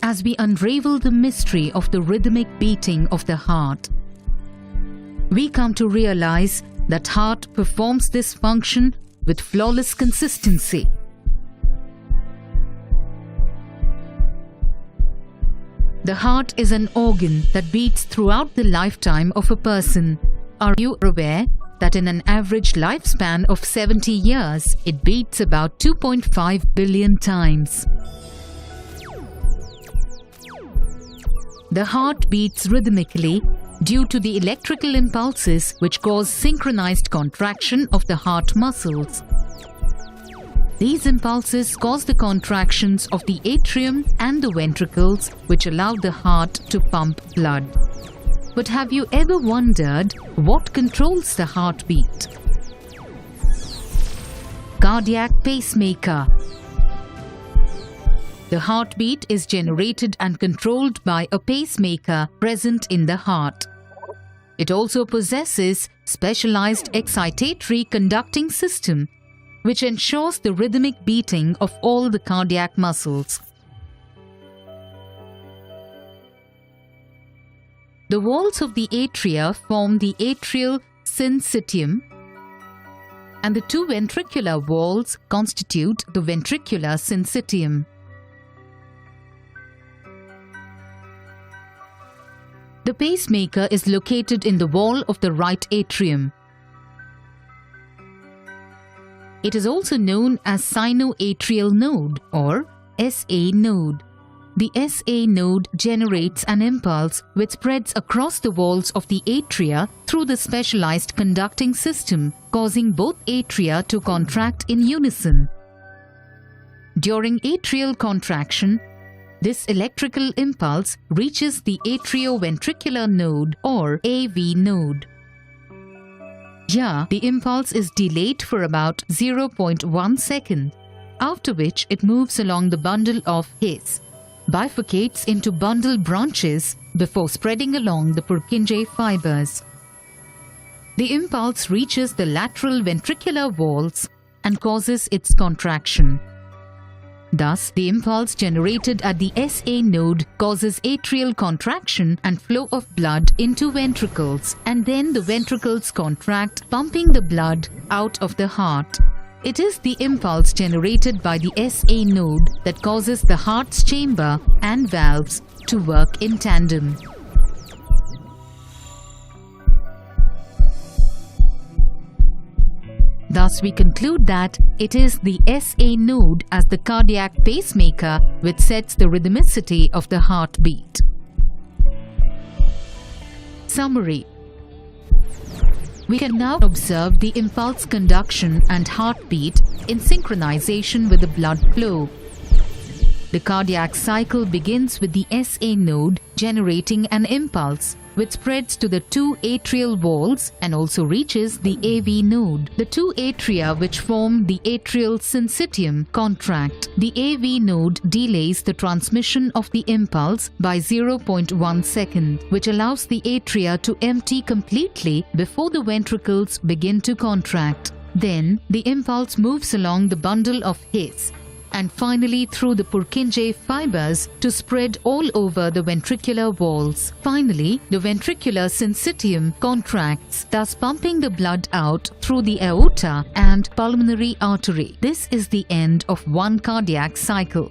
as we unravel the mystery of the rhythmic beating of the heart, we come to realize that heart performs this function with flawless consistency. The heart is an organ that beats throughout the lifetime of a person. Are you aware that in an average lifespan of 70 years, it beats about 2.5 billion times? The heart beats rhythmically due to the electrical impulses which cause synchronized contraction of the heart muscles. These impulses cause the contractions of the atrium and the ventricles, which allow the heart to pump blood. But have you ever wondered what controls the heartbeat? Cardiac pacemaker. The heartbeat is generated and controlled by a pacemaker present in the heart. It also possesses specialized excitatory conducting system, which ensures the rhythmic beating of all the cardiac muscles. The walls of the atria form the atrial syncytium, and the two ventricular walls constitute the ventricular syncytium. The pacemaker is located in the wall of the right atrium. It is also known as sinoatrial node or SA node. The SA node generates an impulse which spreads across the walls of the atria through the specialized conducting system, causing both atria to contract in unison. During atrial contraction, this electrical impulse reaches the atrioventricular node or AV node. Here, the impulse is delayed for about 0.1 second, after which it moves along the bundle of His, bifurcates into bundle branches before spreading along the Purkinje fibers. The impulse reaches the lateral ventricular walls and causes its contraction. Thus, the impulse generated at the SA node causes atrial contraction and flow of blood into ventricles, and then the ventricles contract, pumping the blood out of the heart. It is the impulse generated by the SA node that causes the heart's chamber and valves to work in tandem. Thus, we conclude that it is the SA node as the cardiac pacemaker which sets the rhythmicity of the heartbeat. Summary. We can now observe the impulse conduction and heartbeat in synchronization with the blood flow. The cardiac cycle begins with the SA node generating an impulse which spreads to the two atrial walls and also reaches the AV node. The two atria which form the atrial syncytium contract. The AV node delays the transmission of the impulse by 0.1 second, which allows the atria to empty completely before the ventricles begin to contract. Then, the impulse moves along the bundle of His and finally through the Purkinje fibers to spread all over the ventricular walls. Finally, the ventricular syncytium contracts, thus pumping the blood out through the aorta and pulmonary artery. This is the end of one cardiac cycle.